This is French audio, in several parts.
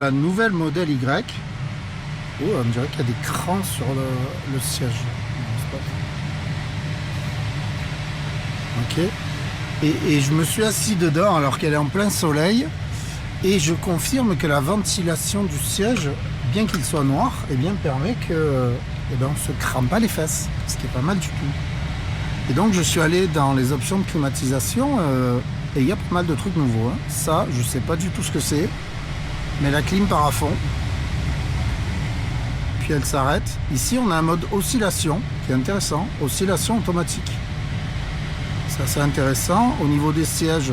La nouvelle modèle Y. Oh, on dirait qu'il y a des crans sur le siège. Non, c'est pas... Ok. Et je me suis assis dedans alors qu'elle est en plein soleil. Et je confirme que la ventilation du siège, bien qu'il soit noir, eh bien, permet que, on ne se crame pas les fesses. Ce qui est pas mal du tout. Et donc je suis allé dans les options de climatisation et il y a pas mal de trucs nouveaux. Hein. Ça, je sais pas du tout ce que c'est. Mais la clim part à fond. Puis elle s'arrête. Ici, on a un mode oscillation qui est intéressant. Oscillation automatique. C'est assez intéressant. Au niveau des sièges,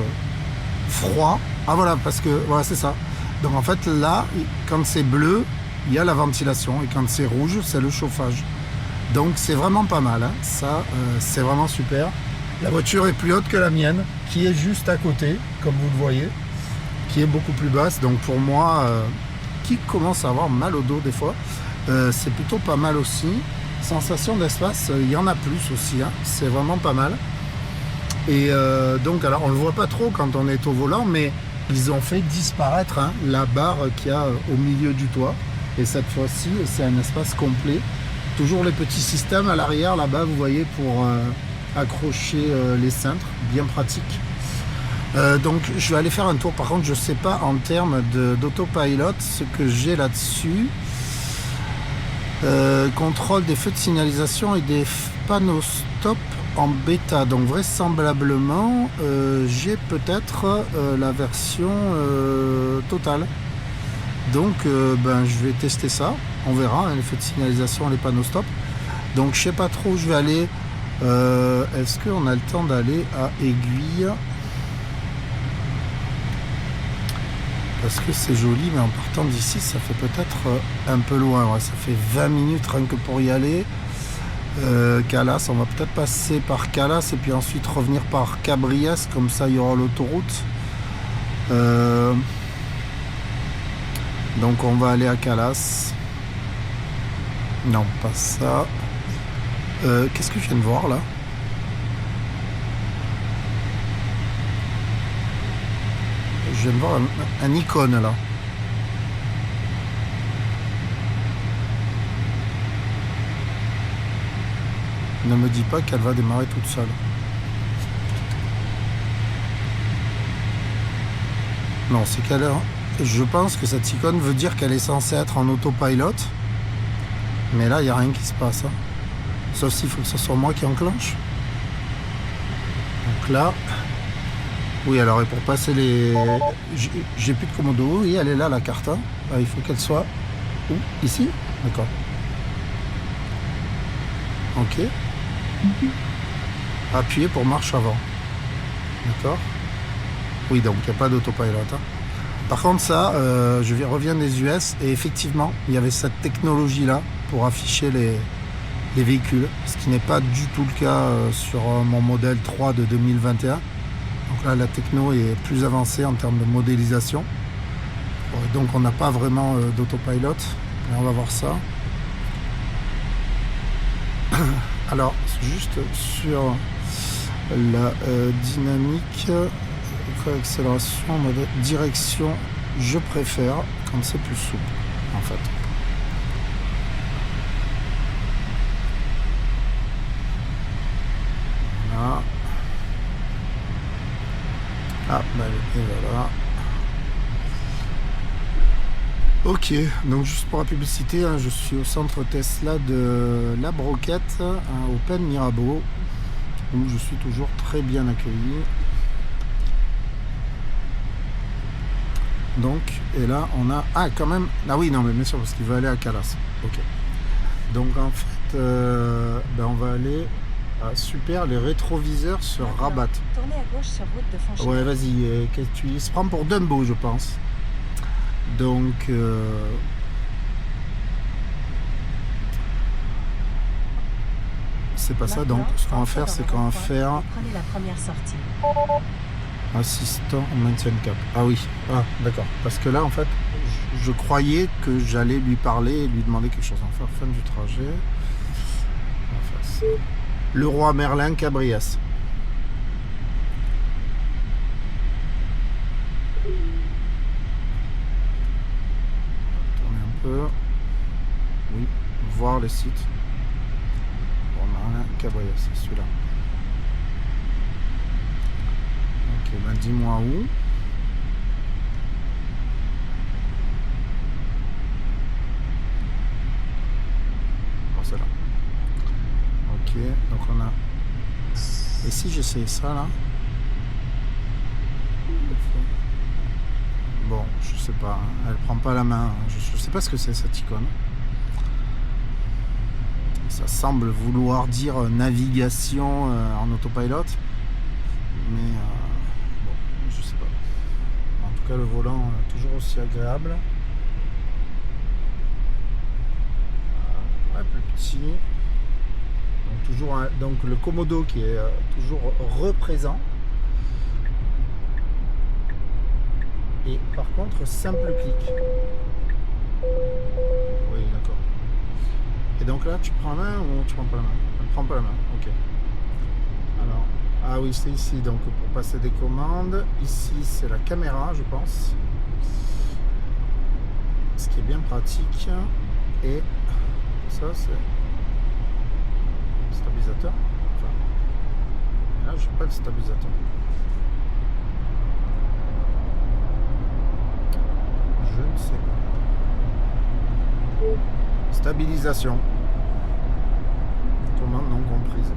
froid. Ah voilà, parce que voilà, c'est ça. Donc en fait, là, quand c'est bleu, il y a la ventilation. Et quand c'est rouge, c'est le chauffage. Donc c'est vraiment pas mal. Hein. Ça, c'est vraiment super. La voiture est plus haute que la mienne, qui est juste à côté, comme vous le voyez. Qui est beaucoup plus basse, donc pour moi qui commence à avoir mal au dos des fois, c'est plutôt pas mal aussi. Sensation d'espace, il y en a plus aussi, hein. C'est vraiment pas mal. Et donc alors on le voit pas trop quand on est au volant, mais ils ont fait disparaître la barre qu'il y a au milieu du toit, et cette fois-ci c'est un espace complet. Toujours les petits systèmes à l'arrière là-bas, vous voyez, pour accrocher les cintres, bien pratique. Donc je vais aller faire un tour. Par contre, je sais pas en termes d'autopilot ce que j'ai là-dessus. Contrôle des feux de signalisation et des panneaux stop en bêta. Donc vraisemblablement, j'ai peut-être la version totale. Donc je vais tester ça. On verra, hein, les feux de signalisation, les panneaux stop. Donc je sais pas trop où je vais aller. Est-ce qu'on a le temps d'aller à Aiguille ? Parce que c'est joli, mais en partant d'ici, ça fait peut-être un peu loin. Ouais, ça fait 20 minutes rien que pour y aller. Calas, on va peut-être passer par Calas et puis ensuite revenir par Cabriès, comme ça il y aura l'autoroute. Donc on va aller à Calas. Non, pas ça. Qu'est-ce que je viens de voir là ? Je viens de voir un icône là. Ne me dis pas qu'elle va démarrer toute seule. Non, c'est qu'elle a... Je pense que cette icône veut dire qu'elle est censée être en autopilot. Mais là, il n'y a rien qui se passe. Hein. Sauf s'il faut que ce soit moi qui enclenche. Donc là... Oui, alors et pour passer les... J'ai plus de commodo. Oui, elle est là, la carte. Hein. Ah, il faut qu'elle soit... Où ? Ici ? D'accord. Ok. Appuyez pour marche avant. D'accord. Oui, donc il n'y a pas d'autopilot. Hein. Par contre, ça, je reviens des US et effectivement, il y avait cette technologie-là pour afficher les véhicules, ce qui n'est pas du tout le cas sur mon modèle 3 de 2021. Donc là, la techno est plus avancée en termes de modélisation. Donc on n'a pas vraiment d'autopilot. Là, on va voir ça. Alors, juste sur la dynamique, accélération, direction, je préfère quand c'est plus souple, en fait. Voilà. Ah, et voilà. Ok, donc juste pour la publicité, hein, je suis au centre Tesla de La Broquette, au Pen Mirabeau, où je suis toujours très bien accueilli. Donc, et là on a... Ah, quand même... Ah oui, non, mais bien sûr, parce qu'il veut aller à Calas. Ok. Donc en fait, on va aller... Ah, super, les rétroviseurs se rabattent. Tournez à gauche sur route de Fonchevaux. Ouais, vas-y, il se prend pour Dumbo, je pense. Donc, c'est pas ça. Donc, ce qu'on va faire, c'est qu'on va faire Prenez la première sortie. assistant au maintien de cap. Ah oui, ah d'accord. Parce que là, en fait, je croyais que j'allais lui parler et lui demander quelque chose. On va faire fin du trajet. On va faire ça. Le roi Merlin Cabriès. peut, oui, voir les sites. Bon, on a un cabriolet, c'est celui-là. Ok, ben dis-moi où. Bon, c'est là. Ok, donc on a... Et si j'essaye ça, là? Bon, je sais pas, hein. Elle prend pas la main. Je sais pas ce que c'est cette icône. Ça semble vouloir dire navigation en autopilot, mais bon, je sais pas. En tout cas, le volant toujours aussi agréable. Ouais, plus petit. Donc, toujours donc le Komodo qui est toujours représent. Et par contre, simple clic. Oui, d'accord. Et donc là, tu prends la main ou tu prends pas la main? Elle prend pas la main, ok. Alors, ah oui, c'est ici, donc pour passer des commandes. Ici, c'est la caméra, je pense. Ce qui est bien pratique. Et ça, c'est stabilisateur. Enfin, là, je n'ai pas le stabilisateur. Je ne sais pas. Stabilisation. Commande non comprise.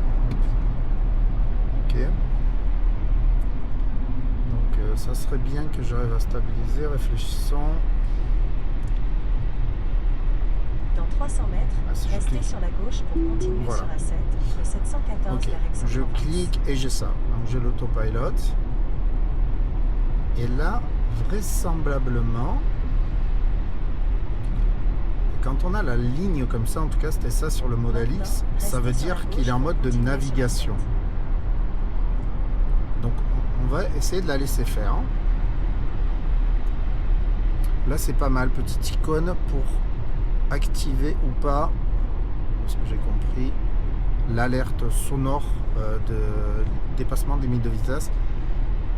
Ok. Donc ça serait bien que j'arrive à stabiliser. Réfléchissons. Dans 300 mètres, si restez sur la gauche pour continuer voilà. sur A7, le 714 Ok. vers Aix-en-Provence. Je clique et j'ai ça. Donc j'ai l'autopilot. Et là, vraisemblablement, quand on a la ligne comme ça, en tout cas c'était ça sur le Model X, ça veut dire qu'il est en mode de navigation. Donc on va essayer de la laisser faire. Là c'est pas mal, petite icône pour activer ou pas, ce que j'ai compris, l'alerte sonore de dépassement des limites de vitesse,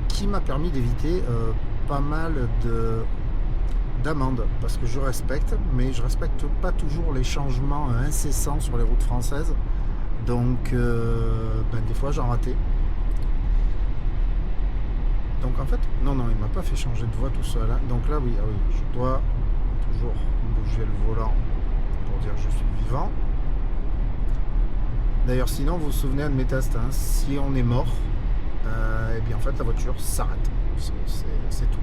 qui m'a permis d'éviter pas mal d'amendes, parce que je respecte, mais je respecte pas toujours les changements incessants sur les routes françaises, donc des fois j'en ratais. Donc en fait, non, il m'a pas fait changer de voie tout seul, hein. Donc là, oui, je dois toujours bouger le volant pour dire que je suis vivant. D'ailleurs, sinon, vous vous souvenez de mes tests, hein, si on est mort, et bien en fait la voiture s'arrête, c'est tout.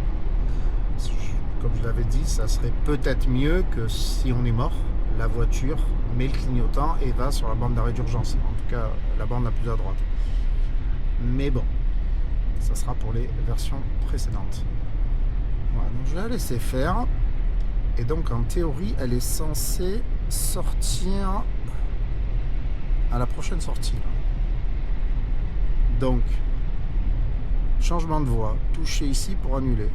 Comme je l'avais dit, ça serait peut-être mieux que si on est mort, la voiture met le clignotant et va sur la bande d'arrêt d'urgence, en tout cas la bande la plus à droite. Mais bon, ça sera pour les versions précédentes. Voilà, donc je vais la laisser faire. Et donc en théorie, elle est censée sortir à la prochaine sortie. Donc, changement de voie, toucher ici pour annuler.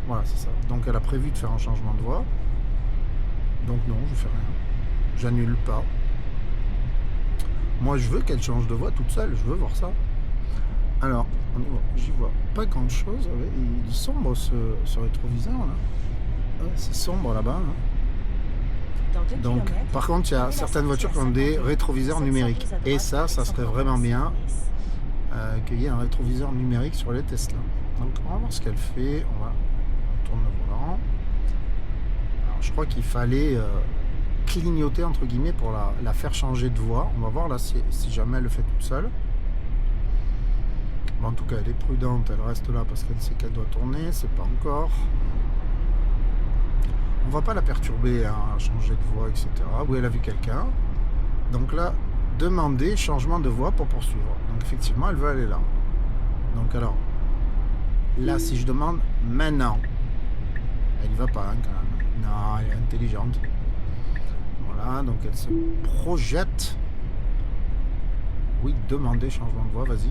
Voilà, c'est ça. Donc elle a prévu de faire un changement de voie. Donc non, je fais rien. J'annule pas. Moi, je veux qu'elle change de voie toute seule. Je veux voir ça. Alors, j'y vois pas grand chose. Il est sombre ce rétroviseur là. Ouais, c'est sombre là-bas. Hein. Donc, par contre, il y a certaines voitures qui ont des rétroviseurs numériques. Et ça serait vraiment bien qu'il y ait un rétroviseur numérique sur les Tesla. Donc, on va voir ce qu'elle fait. On va tourner le volant. Alors, je crois qu'il fallait clignoter, entre guillemets, pour la faire changer de voie. On va voir là si jamais elle le fait toute seule. Bon, en tout cas, elle est prudente. Elle reste là parce qu'elle sait qu'elle doit tourner. C'est pas encore. On va pas la perturber à changer de voie, etc. Oui, elle a vu quelqu'un. Donc là, demander changement de voie pour poursuivre. Donc effectivement, elle veut aller là. Donc alors, là, si je demande maintenant, elle y va pas hein, quand même. Non, elle est intelligente. Voilà, donc elle se projette. Oui, demander changement de voie, vas-y.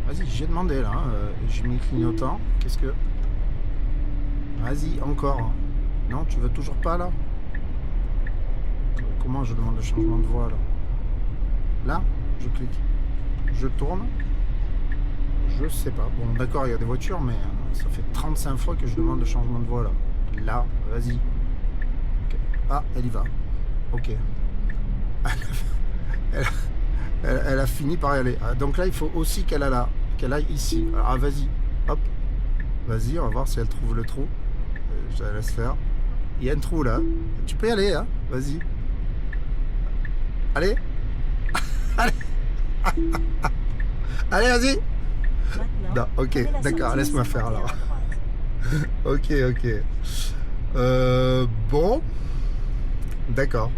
Vas-y, j'ai demandé là. J'ai mis clignotant. Qu'est-ce que... Vas-y, encore. Non, tu veux toujours pas là? Comment je demande le changement de voie là? Là, je clique. Je tourne. Je sais pas. Bon, d'accord, il y a des voitures, mais ça fait 35 fois que je demande le changement de voie là. Là, vas-y. Okay. Ah, elle y va. Ok. Elle a fini par y aller. Ah, donc là, il faut aussi qu'elle aille ici. Alors, vas-y. Hop. Vas-y, on va voir si elle trouve le trou. Je la laisse faire. Il y a un trou là. Tu peux y aller, hein. Vas-y. Allez. Allez. Allez, vas-y. Non, ok, d'accord, laisse-moi faire alors. Ok. Bon. D'accord.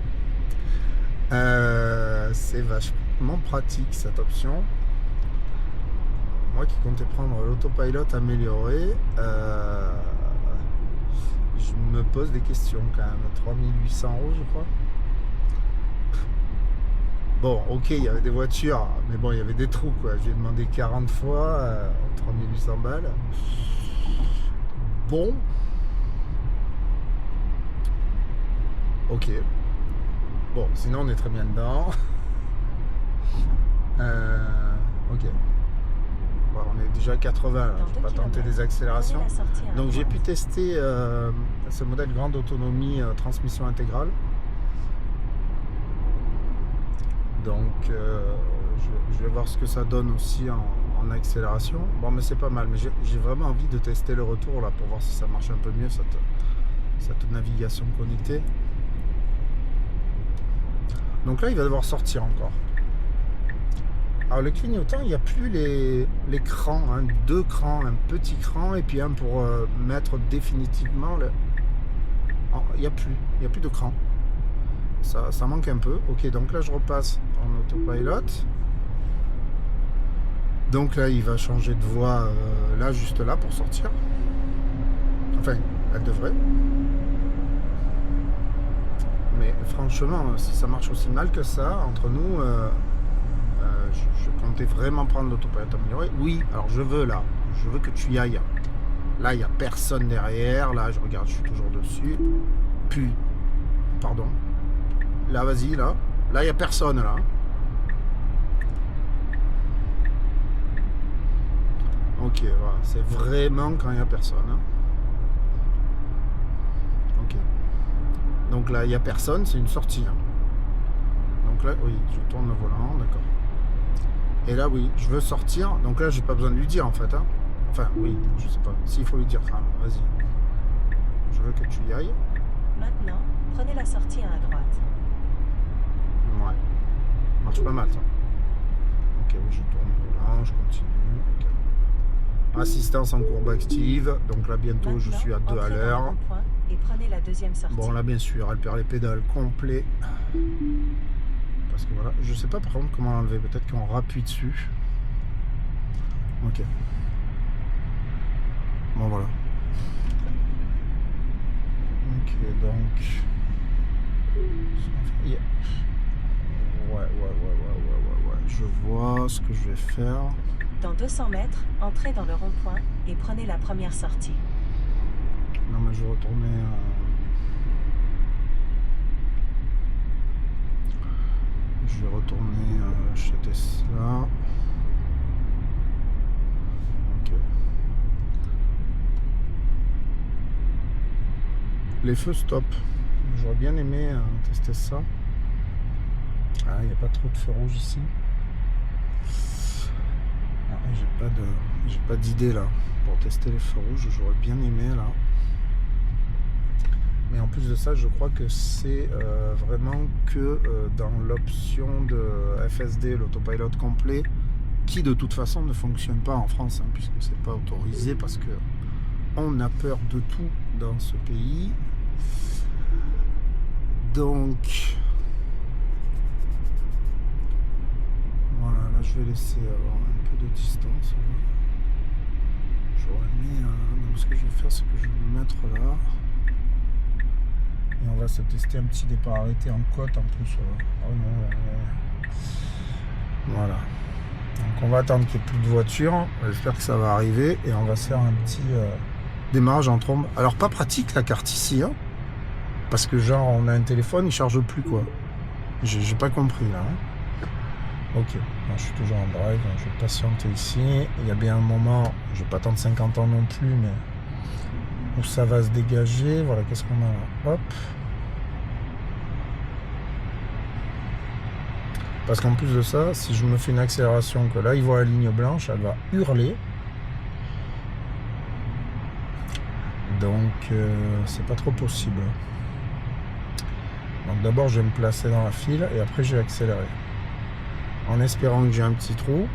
C'est vachement pratique cette option. Moi qui comptais prendre l'autopilot amélioré, je me pose des questions quand même. 3800 € je crois. Bon, ok, il y avait des voitures, mais bon, il y avait des trous quoi. J'ai demandé 40 fois, 3800 balles. Bon. Ok. Bon, sinon on est très bien dedans. Ok. Bon, on est déjà à 80 là. Je vais pas tenter des accélérations. Donc j'ai pu tester ce modèle grande autonomie transmission intégrale. Donc je vais voir ce que ça donne aussi en accélération. Bon, mais c'est pas mal. Mais j'ai vraiment envie de tester le retour là pour voir si ça marche un peu mieux cette navigation connectée. Donc là il va devoir sortir encore. Alors le clignotant, il n'y a plus les crans, hein, 2 crans, un petit cran et puis un pour mettre définitivement le... Oh, il n'y a plus de cran. Ça manque un peu. Ok, donc là je repasse en autopilot. Donc là il va changer de voie là, juste là pour sortir. Enfin, elle devrait. Mais franchement, si ça marche aussi mal que ça, entre nous, je comptais vraiment prendre l'autopilot amélioré. Oui, alors je veux que tu y ailles. Là, il n'y a personne derrière. Là, je regarde, je suis toujours dessus. Puis, pardon. Là, vas-y, là. Là, il n'y a personne, là. Ok, voilà. C'est vraiment quand il n'y a personne. Hein. Ok. Donc là, il n'y a personne, c'est une sortie. Hein. Donc là, oui, je tourne le volant, d'accord. Et là, oui, je veux sortir. Donc là, j'ai pas besoin de lui dire, en fait. Hein. Enfin, oui, je sais pas. S'il faut lui dire, hein, vas-y. Je veux que tu y ailles. Maintenant, prenez la sortie à droite. Ouais. Marche pas mal, ça. Ok, oui, je tourne le volant, je continue. Okay. Assistance en courbe active. Donc là, bientôt, Maintenant, je suis à 2 à l'heure. Et prenez la deuxième sortie. Bon, là, bien sûr, elle perd les pédales complet. Parce que voilà, je sais pas par contre comment l'enlever. Peut-être qu'on rappuie dessus. Ok. Bon, voilà. Ok, donc... Yeah. Ouais. Je vois ce que je vais faire. Dans 200 mètres, entrez dans le rond-point et prenez la première sortie. Non, mais je vais retourner... Je vais retourner chez Tesla. Ok. Les feux stop. J'aurais bien aimé tester ça. Ah, il n'y a pas trop de feux rouges ici. Ah, j'ai pas d'idée là pour tester les feux rouges. J'aurais bien aimé là. Mais en plus de ça, je crois que c'est vraiment que dans l'option de FSD, l'autopilot complet, qui de toute façon ne fonctionne pas en France, hein, puisque c'est pas autorisé, parce que on a peur de tout dans ce pays. Donc voilà, là je vais laisser avoir un peu de distance. J'aurais mis... donc ce que je vais faire, c'est que je vais me mettre là. Et on va se tester un petit départ arrêté en côte en plus. Oh non. Voilà. Donc on va attendre qu'il n'y ait plus de voitures. J'espère que ça va arriver. Et on va se faire un petit démarrage en trombe. Alors pas pratique la carte ici. Hein, parce que genre on a un téléphone, il charge plus quoi. J'ai pas compris là. Hein. Ok. Moi, je suis toujours en drive. Je vais patienter ici. Il y a bien un moment. Je vais pas attendre 50 ans non plus. Mais où ça va se dégager. Voilà, qu'est-ce qu'on a là? Hop. Parce qu'en plus de ça, si je me fais une accélération, que là il voit la ligne blanche, elle va hurler. Donc c'est pas trop possible. Donc d'abord je vais me placer dans la file et après je vais accélérer. En espérant que j'ai un petit trou.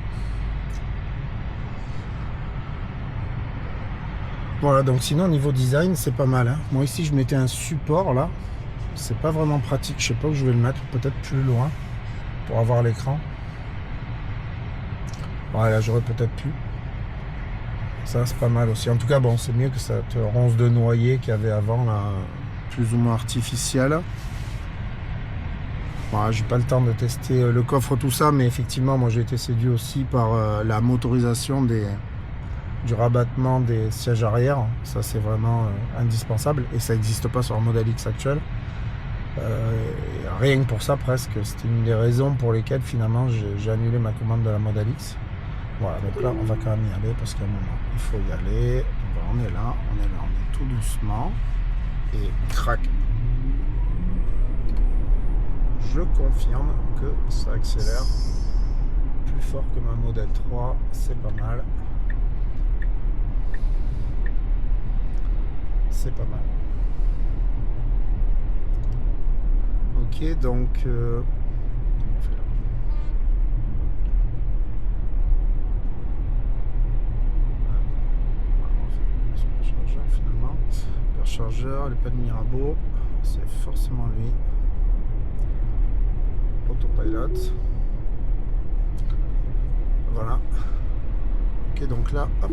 Voilà, donc sinon niveau design c'est pas mal. Hein. Moi ici je mettais un support là. C'est pas vraiment pratique, je sais pas où je vais le mettre, peut-être plus loin pour avoir l'écran. Voilà, j'aurais peut-être pu. Ça c'est pas mal aussi. En tout cas bon, c'est mieux que cette ronce de noyer qu'il y avait avant là, plus ou moins artificielle. Voilà, j'ai pas le temps de tester le coffre tout ça, mais effectivement moi j'ai été séduit aussi par la motorisation du rabattement des sièges arrière. Ça c'est vraiment indispensable et ça n'existe pas sur le Model X actuel. Rien que pour ça presque, c'était une des raisons pour lesquelles finalement j'ai annulé ma commande de la Model X. Voilà, donc là on va quand même y aller parce qu'à un moment il faut y aller. On est là, on est tout doucement et crac. Je confirme que ça accélère plus fort que ma Model 3, c'est pas mal. C'est pas mal. Ok, donc comment on fait là? On fait le chargeur finalement. Le chargeur, les pannes Mirabeau, c'est forcément lui. Autopilot. Voilà. Ok, donc là, hop,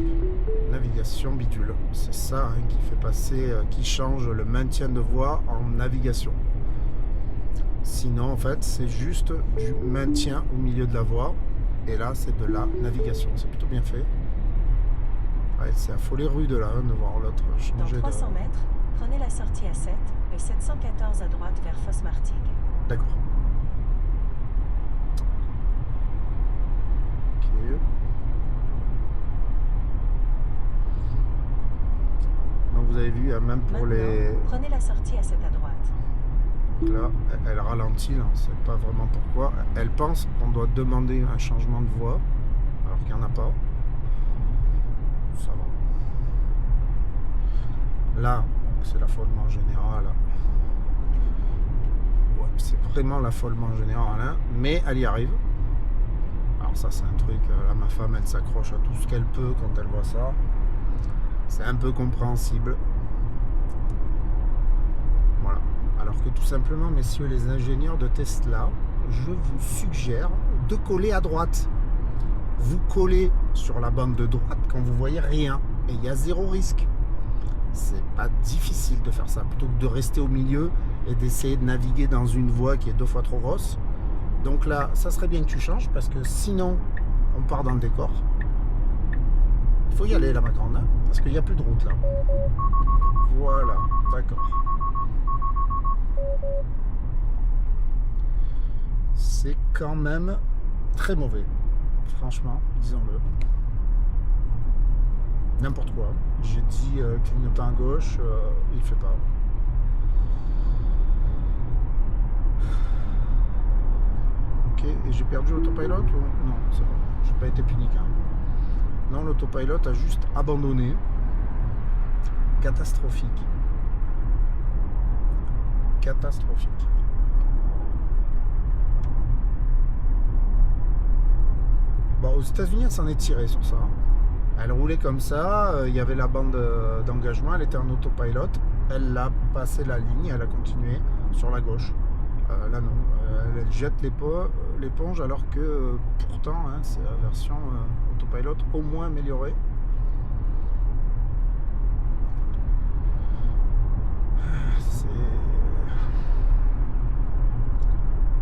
navigation bidule. C'est ça hein, qui fait passer, qui change le maintien de voie en navigation. Sinon, en fait, c'est juste du maintien au milieu de la voie. Et là, c'est de la navigation. C'est plutôt bien fait. Ouais, c'est affolé rude là, hein, de voir l'autre changer. Dans 300 mètres, prenez la sortie à 7 et 714 à droite vers Fosse-Martigues. D'accord. Ok. Donc vous avez vu, même pour Maintenant, les... prenez la sortie à 7 à droite. Donc là, elle ralentit, là, on ne sait pas vraiment pourquoi. Elle pense qu'on doit demander un changement de voie, alors qu'il n'y en a pas. Ça va. Là, c'est l'affolement général. Ouais, c'est vraiment l'affolement général, hein, mais elle y arrive. Alors ça, c'est un truc, là, ma femme, elle s'accroche à tout ce qu'elle peut quand elle voit ça. C'est un peu compréhensible. Voilà. Alors que tout simplement, messieurs les ingénieurs de Tesla, je vous suggère de coller à droite. Vous collez sur la bande de droite quand vous voyez rien. Et il y a zéro risque. C'est pas difficile de faire ça. Plutôt que de rester au milieu et d'essayer de naviguer dans une voie qui est 2 fois trop grosse. Donc là, ça serait bien que tu changes parce que sinon, on part dans le décor. Il faut y aller là, ma grande, hein, parce qu'il n'y a plus de route là. Voilà, d'accord. C'est quand même très mauvais. Franchement, disons-le. N'importe quoi. J'ai dit clignotant à gauche, il fait pas. Ok, et j'ai perdu l'autopilot ou... Non, c'est bon. J'ai pas été puni quand même. Non, l'autopilot a juste abandonné. Catastrophique. Catastrophique. Bon, aux États-Unis, elle s'en est tirée sur ça. Elle roulait comme ça, il y avait la bande d'engagement, elle était en autopilot. Elle a passé la ligne, elle a continué sur la gauche. Là non, elle jette l'éponge alors que pourtant hein, c'est la version autopilot au moins améliorée.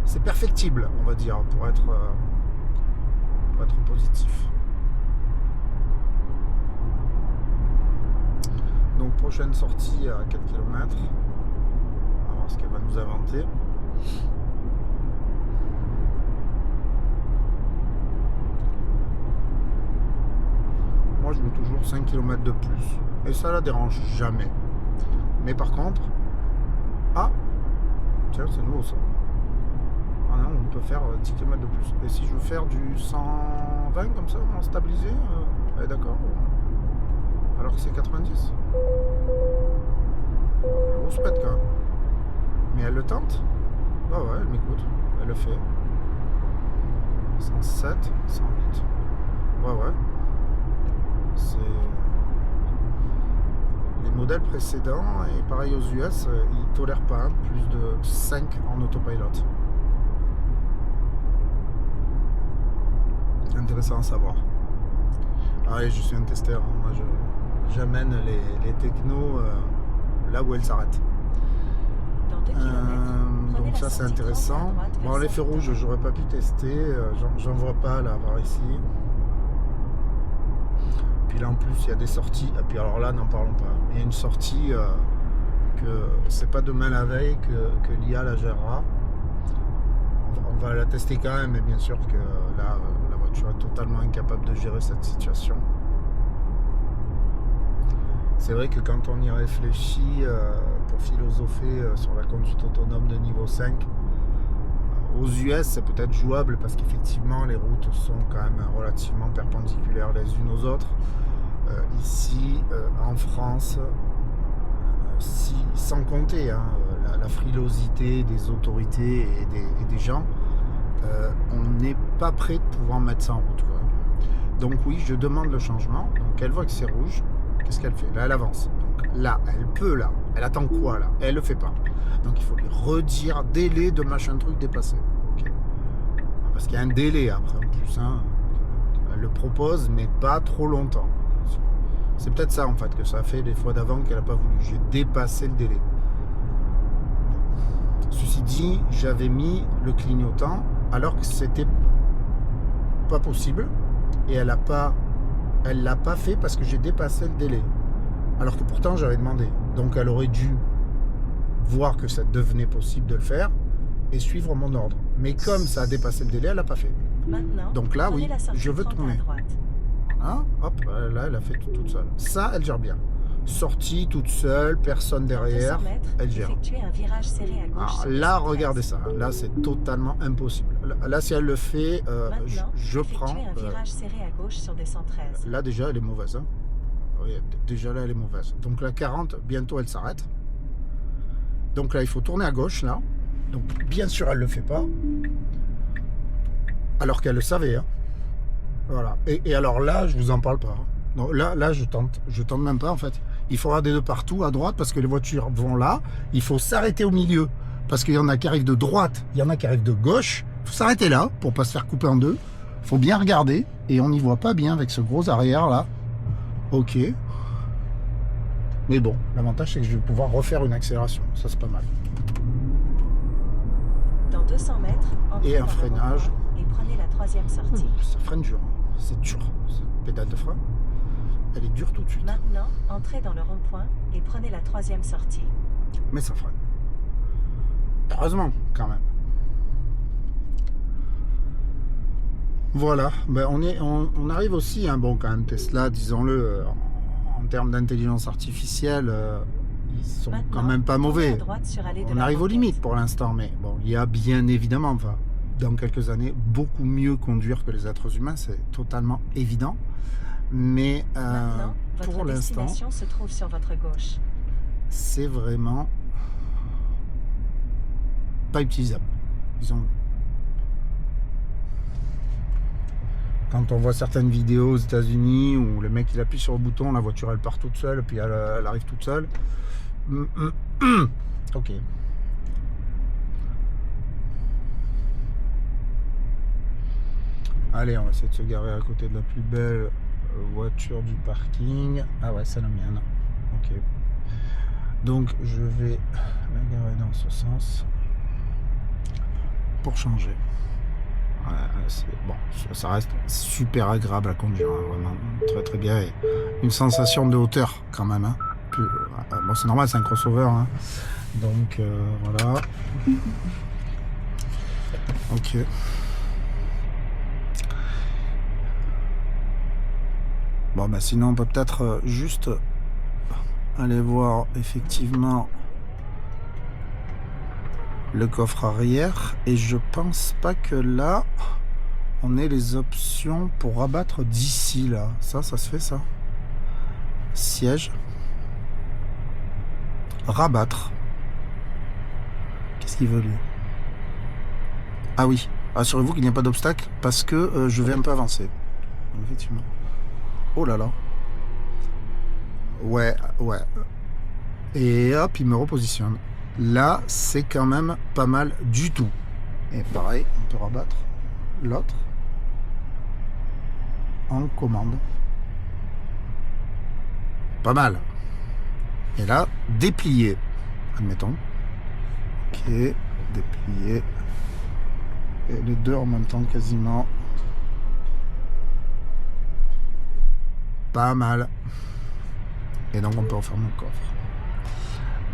C'est perfectible, on va dire, pour être positif. Donc prochaine sortie à 4 km. On va voir ce qu'elle va nous inventer. Moi je mets toujours 5 km de plus. Et ça la dérange jamais. Mais par contre... Ah, tiens, c'est nouveau ça. Ah non, on peut faire 10 km de plus. Et si je veux faire du 120 comme ça, en stabilisé, d'accord. Alors que c'est 90. On se pète quand même. Mais elle le tente. Ah ouais, elle m'écoute. Elle le fait. 107, 108. Ouais. C'est... Les modèles précédents, et pareil aux US, ils tolèrent pas plus de 5 en autopilot. Intéressant à savoir. Ah et je suis un testeur, hein. Moi j'amène les technos là où elles s'arrêtent. Dans 2 km, Donc ça c'est intéressant. Bon, les feux rouges j'aurais pas pu tester, j'en vois pas là par ici. Puis là en plus il y a des sorties, et puis alors là n'en parlons pas. Il y a une sortie que c'est pas demain la veille que l'IA la gérera. On va la tester quand même, mais bien sûr que là la voiture est totalement incapable de gérer cette situation. C'est vrai que quand on y réfléchit pour philosopher sur la conduite autonome de niveau 5, aux US c'est peut-être jouable parce qu'effectivement les routes sont quand même relativement perpendiculaires les unes aux autres. Ici en France, sans compter la frilosité des autorités et des gens, on n'est pas prêt de pouvoir mettre ça en route, quoi. Donc oui, je demande le changement. Donc elle voit que c'est rouge. Qu'est-ce qu'elle fait? Là, elle avance. Donc là, elle peut, là. Elle attend quoi, là? Elle le fait pas. Donc il faut lui redire délai de machin truc dépassé. Okay. Parce qu'il y a un délai après, en plus. Hein. Elle le propose, mais pas trop longtemps. C'est peut-être ça, en fait, que ça a fait les fois d'avant qu'elle n'a pas voulu. J'ai dépassé le délai. Ceci dit, j'avais mis le clignotant alors que c'était pas possible. Et elle l'a pas fait parce que j'ai dépassé le délai. Alors que pourtant j'avais demandé. Donc elle aurait dû voir que ça devenait possible de le faire et suivre mon ordre. Mais comme ça a dépassé le délai, elle l'a pas fait. Maintenant, donc là, oui, je veux tourner. Voilà, hop, là, elle a fait toute seule. Ça, elle gère bien. Sortie toute seule, personne derrière, elle gère. Un virage serré à gauche. Alors, là, regardez ça. Là, c'est totalement impossible. Là, si elle le fait, je prends. Un virage serré à gauche sur des 113. Là, déjà, elle est mauvaise. Hein. Oui, déjà, là, elle est mauvaise. Donc, la 40, bientôt, elle s'arrête. Donc, là, il faut tourner à gauche, là. Donc, bien sûr, elle ne le fait pas. Alors qu'elle le savait. Hein. Voilà. Et alors là, je vous en parle pas. Non, là, je tente même pas, en fait. Il faut regarder de partout à droite parce que les voitures vont là. Il faut s'arrêter au milieu parce qu'il y en a qui arrivent de droite, il y en a qui arrivent de gauche. Il faut s'arrêter là pour pas se faire couper en deux. Il faut bien regarder et on n'y voit pas bien avec ce gros arrière là. Ok. Mais bon, l'avantage c'est que je vais pouvoir refaire une accélération. Ça c'est pas mal. Dans 200 mètres, et un freinage. Et prenez la troisième sortie. Ça freine dur. C'est dur cette pédale de frein. Elle est dure tout de suite. Maintenant, entrez dans le rond-point et prenez la troisième sortie. Mais ça freine. Heureusement, quand même. Voilà. Ben on arrive aussi, hein, bon, quand même, Tesla, disons-le, en termes d'intelligence artificielle, ils sont maintenant, quand même pas mauvais. On arrive aux limites pour l'instant, mais bon, il y a bien évidemment, enfin, dans quelques années, beaucoup mieux conduire que les êtres humains, c'est totalement évident. Mais pour l'instant, se trouve sur votre gauche. C'est vraiment pas utilisable, disons-le. Quand on voit certaines vidéos aux États-Unis où le mec il appuie sur le bouton, la voiture elle part toute seule, puis elle arrive toute seule. Ok. Allez, on va essayer de se garer à côté de la plus belle voiture du parking. Ah ouais, c'est la mienne. Ok. Donc je vais la garer dans ce sens pour changer. Bon, ça reste super agréable à conduire, hein, vraiment très très bien. Et une sensation de hauteur quand même. Hein. Bon, c'est normal, c'est un crossover. Hein. Donc voilà. Ok. Bon, bah sinon on peut peut-être juste aller voir effectivement le coffre arrière. Et je pense pas que là, on ait les options pour rabattre d'ici, là. Ça se fait, ça. Siège. Rabattre. Qu'est-ce qu'il veut, lui? Ah oui. Assurez-vous qu'il n'y a pas d'obstacle parce que je vais un peu avancer. Effectivement. Oh là là. Ouais. Et hop, il me repositionne. Là, c'est quand même pas mal du tout. Et pareil, on peut rabattre l'autre en commande. Pas mal. Et là, déplier. Admettons. Ok, déplier. Et les deux en même temps quasiment. Pas mal. Et donc on peut refermer le coffre.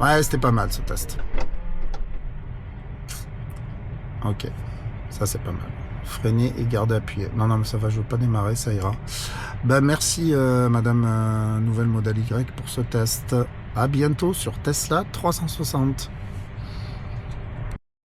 Ouais, c'était pas mal ce test. Ok, ça c'est pas mal. Freiner et garder appuyé. Non, mais ça va, je veux pas démarrer, ça ira. Ben merci Madame Nouvelle Modèle Y pour ce test. À bientôt sur Tesla 360.